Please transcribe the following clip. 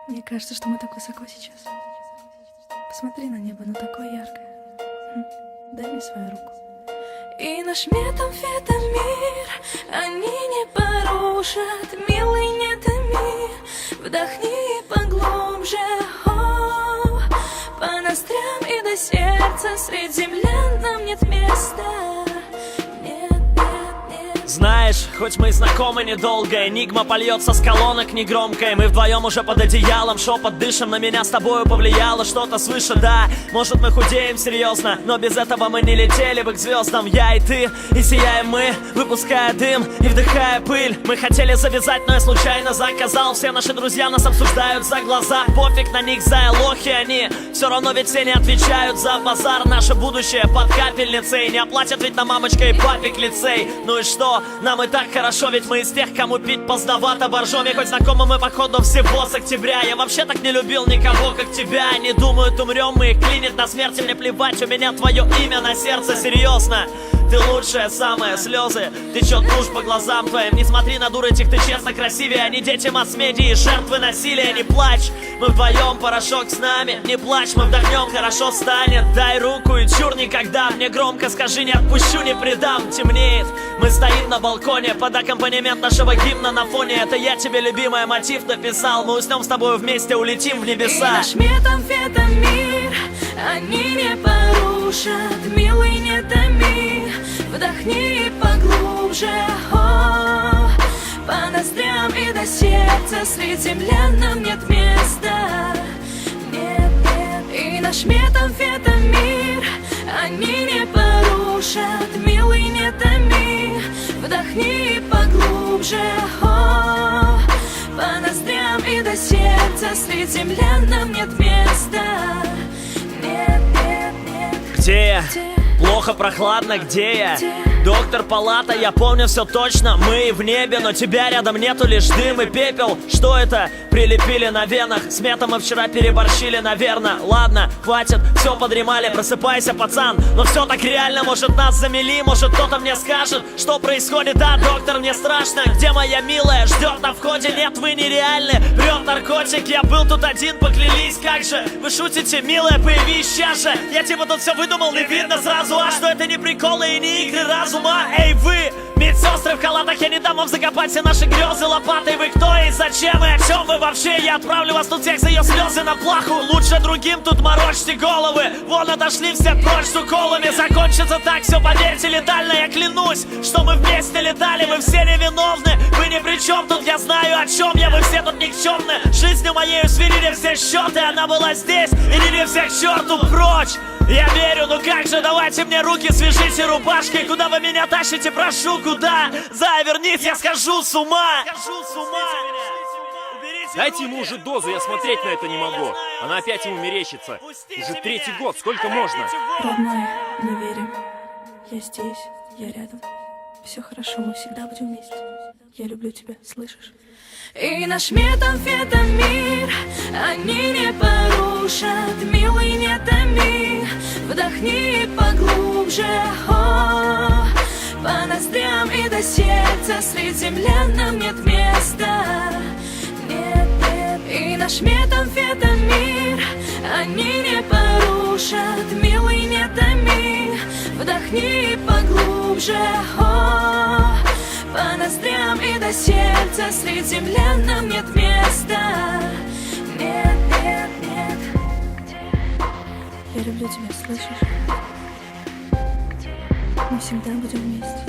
Мне кажется, что мы так высоко сейчас. Посмотри на небо, оно такое яркое. Дай мне свою руку. И наш метамфетамир они не порушат, милый, не томи. Вдохни поглубже, по ноздрям и до сердца. Средь землян нам нет места. Знаешь, хоть мы и знакомы недолго, энигма польется с колонок негромкой. Мы вдвоем уже под одеялом, шепот дышим, на меня с тобою повлияло что-то свыше, да. Может мы худеем серьезно, но без этого мы не летели бы к звездам. Я и ты, и сияем мы, выпуская дым и вдыхая пыль. Мы хотели завязать, но я случайно заказал. Все наши друзья нас обсуждают за глаза. Пофиг на них, за лохи они. Все равно ведь все не отвечают за базар. Наше будущее под капельницей. Не оплатят ведь на мамочка и папик лицей. Ну и что? Нам и так хорошо, ведь мы из тех, кому пить поздновато боржоми. Хоть знакомы мы походу всего с октября. Я вообще так не любил никого, как тебя. Не думают, умрем мы, клинит на смерти. Мне плевать, у меня твое имя на сердце, серьезно. Ты лучшая, самые слезы течет тушь по глазам твоим. Не смотри на дур этих, ты честно красивее. Они дети масс-медиа, жертвы насилия. Не плачь, мы вдвоем, порошок с нами. Не плачь, мы вдохнем, хорошо станет. Дай руку и чур никогда. Мне громко скажи, не отпущу, не предам. Темнеет, мы стоим на балконе под аккомпанемент нашего гимна на фоне. Это я тебе, любимая, мотив написал. Мы уснем с тобой вместе, улетим в небеса. И наш метамфетамир они не порушат, милый, не томи. Вдохни поглубже, по ноздрям и до сердца. Среди землян нам нет места. Нет, нет. И наш метамфетамир они не порушат, милый, не томи. Вдохни поглубже, по ноздрям и до сердца. Среди землян нам нет места. Нет, нет, нет. Где я? Плохо, прохладно, где я? Доктор, палата, я помню все точно. Мы в небе, но тебя рядом нету, лишь дым и пепел. Что это? Прилепили на венах. С метом мы вчера переборщили, наверное. Ладно, хватит, все подремали. Просыпайся, пацан, но все так реально. Может нас замели, может кто-то мне скажет, что происходит. Да, доктор, мне страшно. Где моя милая? Ждет на входе. Нет, вы нереальны. Прет наркотик, я был тут один, поклялись. Как же, вы шутите, милая, появись сейчас же. Я типа тут все выдумал, не видно сразу. А что это не приколы и не игры разума? Эй, вы, медсестры в халатах, я не дам вам закопать все наши грезы лопатой. Вы кто и зачем и о чем вы вообще? Я отправлю вас тут всех за ее слезы на плаху. Лучше другим тут морочьте головы. Вон отошли все прочь с уколами. Закончится так все, поверьте, летально. Я клянусь, что мы вместе летали. Вы все невиновны, вы ни при чем тут. Я знаю, о чем я, вы все тут никчемны. Жизнью моею свирили все счеты. Она была здесь, и не всех к черту прочь. Я верю, ну как же, давайте мне руки, свяжите рубашкой. Куда вы меня тащите, прошу, куда? Завернись, я схожу с ума. Дайте ему уже дозу, я смотреть на это не могу. Она опять ему мерещится. Уже третий год, сколько можно? Родной, не верим. Я здесь, я рядом. Все хорошо, мы всегда будем вместе. Я люблю тебя, слышишь? И наш метамфетамир они не порушат, милый, не томи. Вдохни поглубже, по ноздрям и до сердца. Среди землян нам нет места. Нет, нет. И наш метамфетамир они не порушат, милый, не томи. Вдохни поглубже, по ноздрям и до сердца. Среди землян нам нет места. Нет, нет, нет. Я люблю тебя, слышишь? Мы всегда будем вместе.